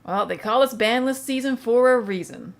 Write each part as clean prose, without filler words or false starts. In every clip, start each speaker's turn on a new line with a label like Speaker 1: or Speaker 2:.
Speaker 1: Well, they call this banlist season for a reason.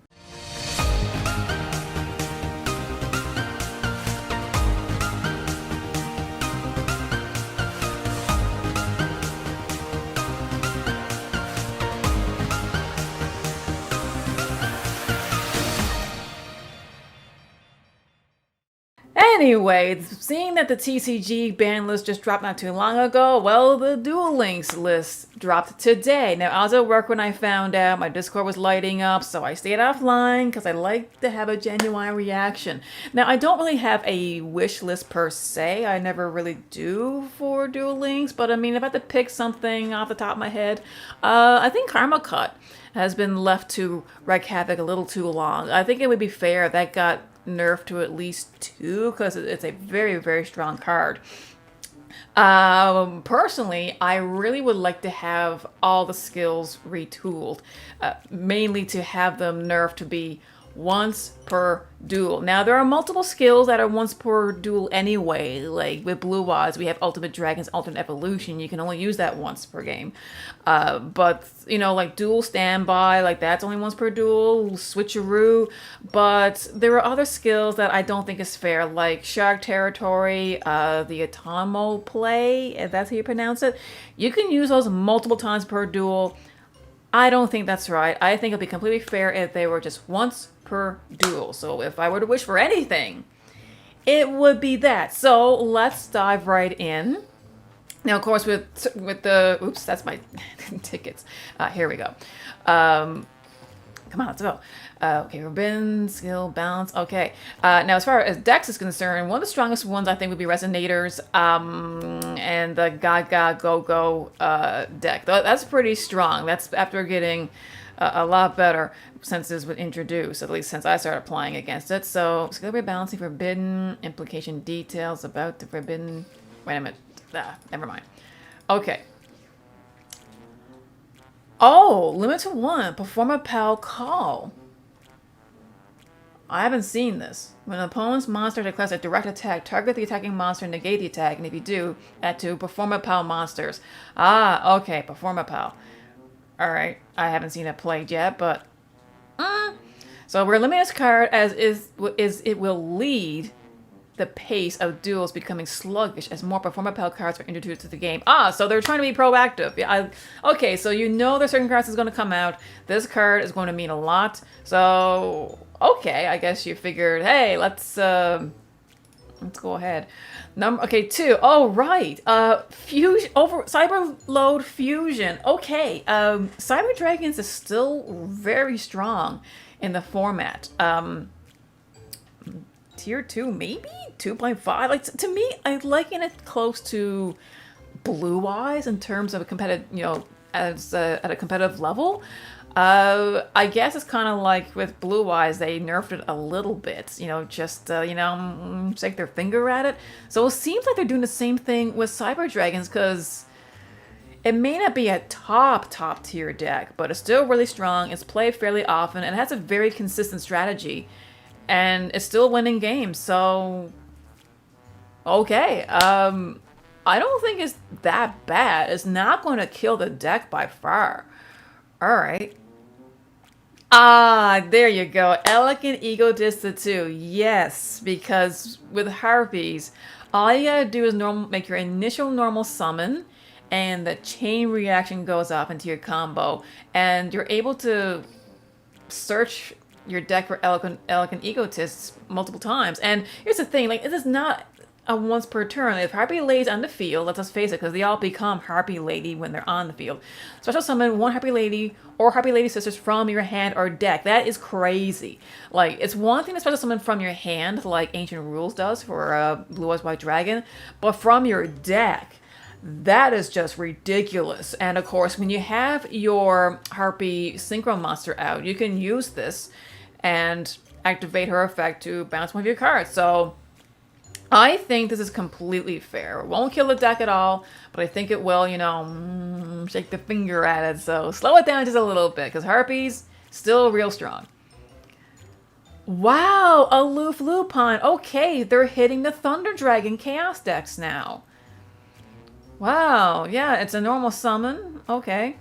Speaker 1: Anyway, seeing that the TCG ban list just dropped not too long ago, well, the Duel Links list dropped today. Now, I was at work when I found out. My Discord was lighting up, so I stayed offline because I like to have a genuine reaction. Now, I don't really have a wish list per se. I never really do for Duel Links, but I mean, if I had to pick something off the top of my head, I think Karma Cut has been left to wreak havoc a little too long. I think it would be fair if that got nerfed to at least 2 because it's a very, very strong card. Personally, I really would like to have all the skills retooled, mainly to have them nerfed to be once per duel. Now, there are multiple skills that are once per duel anyway. Like with Blue Eyes, we have Ultimate Dragon's Alternate Evolution. You can only use that once per game. But, you know, like Duel Standby, like that's only once per duel. Switcheroo. But there are other skills that I don't think is fair, like Shark Territory, the Atomo Play, if that's how you pronounce it. You can use those multiple times per duel. I don't think that's right. I think it'd be completely fair if they were just once per duel. So if I were to wish for anything, it would be that. So let's dive right in. Now, of course, with the oops, that's my tickets. Here we go. Come on, let's go. Okay, Forbidden, Skill, Balance. Okay. Now, as far as decks is concerned, one of the strongest ones I think would be Resonators and the Gaga Go Go deck. That's pretty strong. That's after getting a lot better since this was introduced, at least since I started playing against it. So, Skill Rebalancing, Forbidden, Implication Details about the Forbidden. Wait a minute. Never mind. Okay. Oh, limit to 1. Perform a PAL call. I haven't seen this. When an opponent's monster declares a direct attack, target the attacking monster and negate the attack, and if you do, add 2 Perform a PAL monsters. Ah, okay, Perform a PAL. Alright, I haven't seen it played yet, but... So we're limiting this card as it will lead the pace of duels becoming sluggish as more Performapal cards are introduced to the game. Ah, so they're trying to be proactive. Yeah, okay, so you know there's certain cards that's going to come out. This card is going to mean a lot. So, okay, I guess you figured, hey, let's go ahead. Okay, 2. Oh, right. Fusion over Cyberload Fusion. Okay. Cyber Dragons is still very strong in the format. Tier 2, maybe 2.5. Like to me, I liken it close to Blue Eyes in terms of a competitive, you know, as at a competitive level. I guess it's kind of like with Blue Eyes, they nerfed it a little bit, you know, just, you know, shake their finger at it. So it seems like they're doing the same thing with Cyber Dragons, because it may not be a top tier deck, but it's still really strong. It's played fairly often, and it has a very consistent strategy, and it's still winning games. So, okay, I don't think it's that bad. It's not going to kill the deck by far. All right. Ah, there you go. Elegant Egotista 2. Yes, because with Harpies, all you gotta do is make your initial normal summon, and the chain reaction goes off into your combo, and you're able to search your deck for Elegant Egotists multiple times. And here's the thing, like, it is not a once per turn. If Harpy Lady's on the field, let's just face it, because they all become Harpy Lady when they're on the field. Special summon 1 Harpy Lady or Harpy Lady Sisters from your hand or deck. That is crazy. Like, it's one thing to special summon from your hand, like Ancient Rules does for Blue Eyes White Dragon, but from your deck, that is just ridiculous. And of course, when you have your Harpy Synchro Monster out, you can use this and activate her effect to bounce one of your cards. So I think this is completely fair. It won't kill the deck at all, but I think it will, you know, shake the finger at it. So slow it down just a little bit, because Harpies, still real strong. Wow, Aloof Lupin. Okay, they're hitting the Thunder Dragon Chaos decks now. Wow, yeah, it's a normal summon. Okay.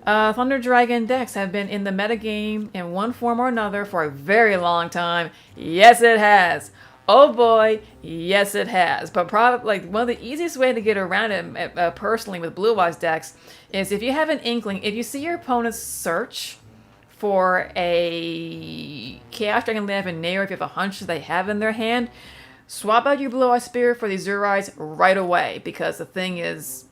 Speaker 1: Thunder Dragon decks have been in the metagame in one form or another for a very long time. Yes, it has. Oh boy, yes it has. But probably like one of the easiest way to get around it, personally with Blue Eyes decks, is if you have an inkling, if you see your opponent's search for a Chaos Dragon Lavineer, if you have a hunch that they have in their hand, swap out your Blue Eye Spirit for the Azure Eyes right away, because the thing is,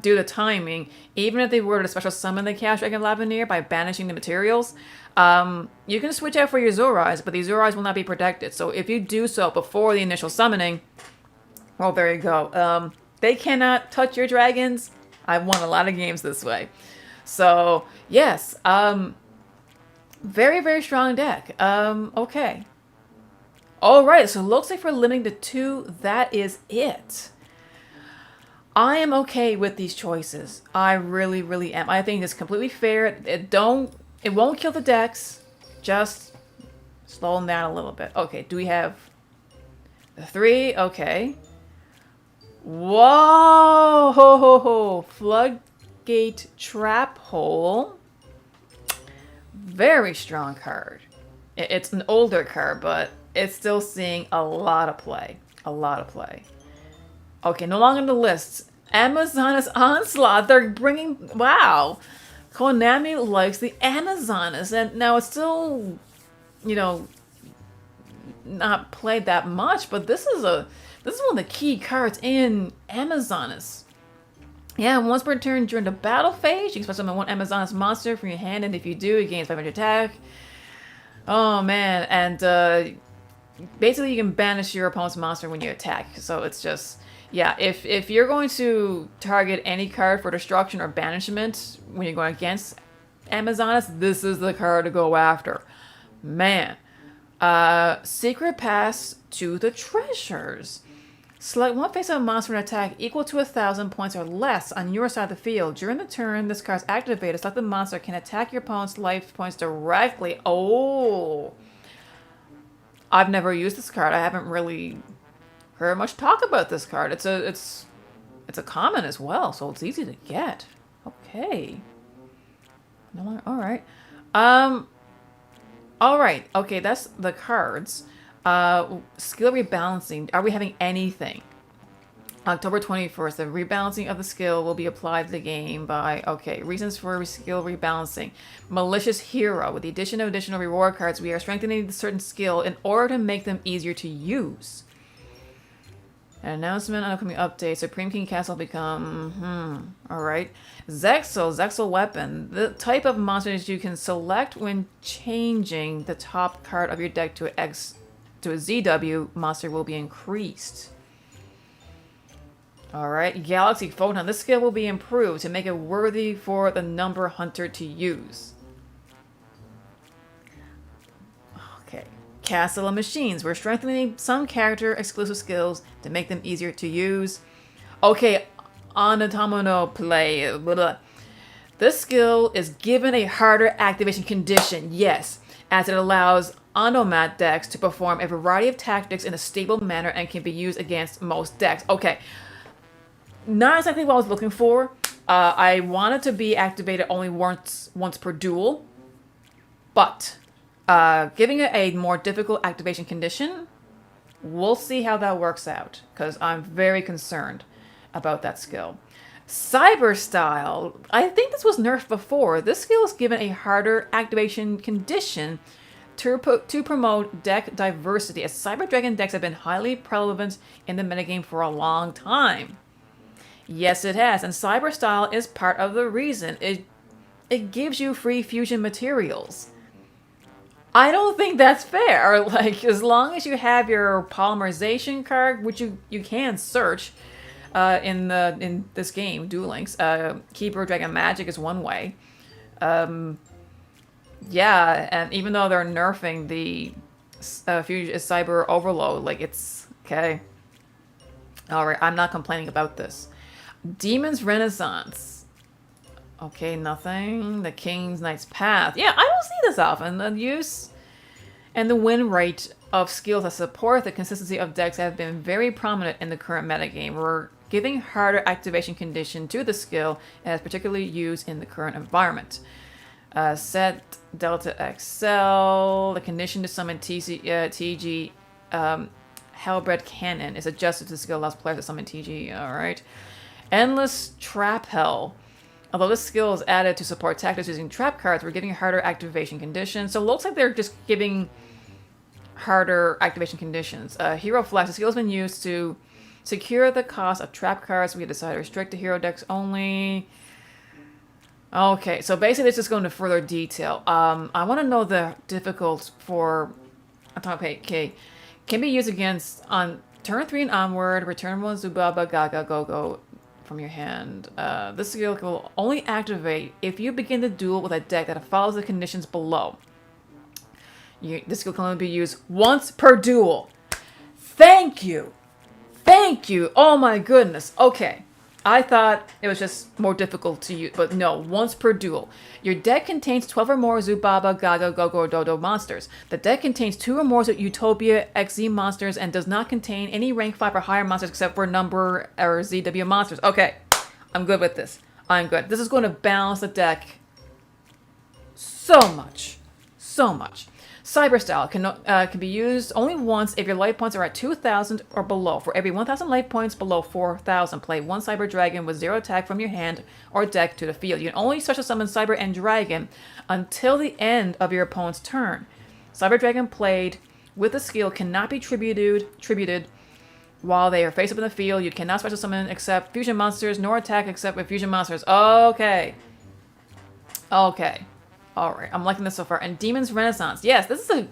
Speaker 1: due to timing, even if they were to special summon the Chaos Dragon Lavineer by banishing the materials, you can switch out for your Azure Eyes, but the Azure Eyes will not be protected. So if you do so before the initial summoning, well, there you go. They cannot touch your dragons. I've won a lot of games this way. So, yes. Very, very strong deck. Okay. Alright, so it looks like for limiting to 2, that is it. I am okay with these choices. I really, really am. I think it's completely fair. It won't kill the decks. Just slow them down a little bit. Okay, do we have the 3? Okay. Whoa! Ho, ho, ho. Floodgate Trap Hole. Very strong card. It's an older card, but it's still seeing a lot of play. A lot of play. Okay, no longer on the list. Amazoness Onslaught. They're bringing... Wow. Konami likes the Amazoness. And now it's still, you know, not played that much, but this is one of the key cards in Amazoness. Yeah, once per turn during the battle phase, you can summon one Amazoness monster from your hand, and if you do, it gains 500 attack. Oh man, and basically you can banish your opponent's monster when you attack. So it's just... Yeah, if you're going to target any card for destruction or banishment when you're going against Amazoness, this is the card to go after. Man. Secret Pass to the Treasures. Select one face-up monster and attack equal to 1,000 points or less on your side of the field. During the turn this card's activated, select the monster can attack your opponent's life points directly. Oh. I've never used this card. I haven't really... heard much talk about this card. It's a common as well, so it's easy to get. Okay. No, all right. All right. Okay, that's the cards. Skill rebalancing. Are we having anything? October 21st, the rebalancing of the skill will be applied to the game by, okay, reasons for skill rebalancing. Malicious Hero. With the addition of additional reward cards, we are strengthening a certain skill in order to make them easier to use. An announcement on upcoming updates. Supreme King Castle become... Alright. Zexal weapon. The type of monsters you can select when changing the top card of your deck to a ZW monster will be increased. Alright. Galaxy Photon. This skill will be improved to make it worthy for the number hunter to use. Okay. Castle of Machines. We're strengthening some character exclusive skills to make them easier to use. Okay, Anatomino Play. Blah, blah. This skill is given a harder activation condition, yes, as it allows Onomat decks to perform a variety of tactics in a stable manner and can be used against most decks. Okay, not exactly what I was looking for. I want it to be activated only once per duel, but... giving it a more difficult activation condition, we'll see how that works out, because I'm very concerned about that skill. Cyber Style. I think this was nerfed before. This skill is given a harder activation condition to promote deck diversity, as Cyber Dragon decks have been highly prevalent in the metagame for a long time. Yes, it has, and Cyber Style is part of the reason. It gives you free fusion materials. I don't think that's fair. Like, as long as you have your polymerization card, which you can search in this game, Duel Links. Keeper Dragon Magic is one way. Yeah, and even though they're nerfing the Cyber Overload, like, it's okay. Alright, I'm not complaining about this. Demon's Renaissance. Okay, nothing. The King's Knight's Path. Yeah, I don't see this often. The use and the win rate of skills that support the consistency of decks have been very prominent in the current metagame. We're giving harder activation condition to the skill and is particularly used in the current environment. Set Delta XL, the condition to summon TG Hellbred Cannon is adjusted to the skill allows players to summon TG. Alright. Endless Trap Hell. Although this skill is added to support tactics using trap cards, we're giving harder activation conditions. So it looks like they're just giving harder activation conditions. Hero Flex. The skill has been used to secure the cost of trap cards. We decide to restrict the hero decks only. Okay, so basically this is going into further detail. I want to know the difficult for... Okay. Can be used against on turn 3 and onward. Return 1 Zubaba Gaga Gogo from your hand. This skill will only activate if you begin the duel with a deck that follows the conditions below. This skill can only be used once per duel. Thank you! Thank you! Oh my goodness. Okay. I thought it was just more difficult to use, but no, once per duel. Your deck contains 12 or more Zubaba, Gaga, Gogo, or Dodo monsters. The deck contains 2 or more Utopia XZ monsters and does not contain any rank 5 or higher monsters except for number or ZW monsters. Okay, I'm good with this. I'm good. This is going to balance the deck so much. So much. Cyber Style can be used only once if your life points are at 2,000 or below. For every 1,000 life points below 4,000, play 1 Cyber Dragon with 0 attack from your hand or deck to the field. You can only special summon Cyber and Dragon until the end of your opponent's turn. Cyber Dragon played with the skill cannot be tributed while they are face up in the field. You cannot special summon except fusion monsters, nor attack except with fusion monsters. Okay. Okay. Alright, I'm liking this so far. And Demon's Renaissance. Yes, this is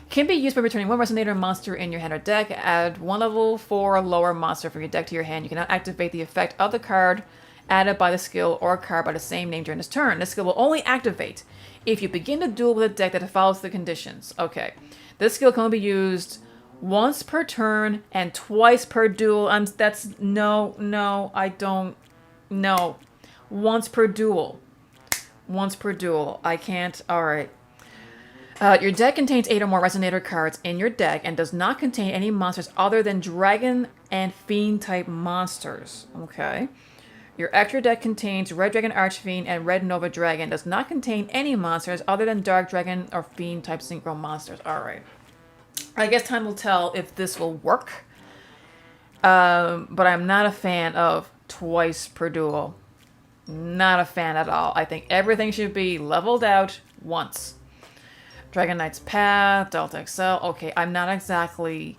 Speaker 1: can be used by returning 1 Resonator monster in your hand or deck. Add 1 level 4 lower monster from your deck to your hand. You cannot activate the effect of the card added by the skill or a card by the same name during this turn. This skill will only activate if you begin to duel with a deck that follows the conditions. Okay. This skill can only be used once per turn and twice per duel. No, I don't. No. Once per duel. Once per duel. I can't. Alright. Your deck contains 8 or more Resonator cards in your deck and does not contain any monsters other than Dragon and Fiend type monsters. Okay. Your extra deck contains Red Dragon Archfiend and Red Nova Dragon. Does not contain any monsters other than Dark Dragon or Fiend type synchro monsters. Alright. I guess time will tell if this will work. But I'm not a fan of twice per duel. Not a fan at all. I think everything should be leveled out once. Dragon Knight's Path, Delta XL. Okay, I'm not exactly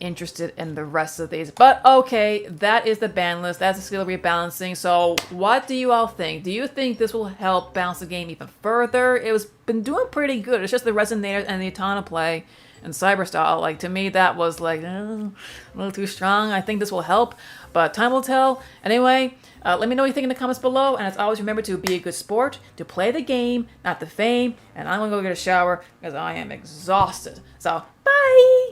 Speaker 1: interested in the rest of these. But okay, that is the ban list. That's the skill rebalancing. So what do you all think? Do you think this will help balance the game even further? It was been doing pretty good. It's just the Resonators and the Atana play and Cyber Style. Like, to me, that was like a little too strong. I think this will help, but time will tell. Anyway, let me know what you think in the comments below. And as always, remember to be a good sport, to play the game, not the fame. And I'm going to go get a shower because I am exhausted. So, bye!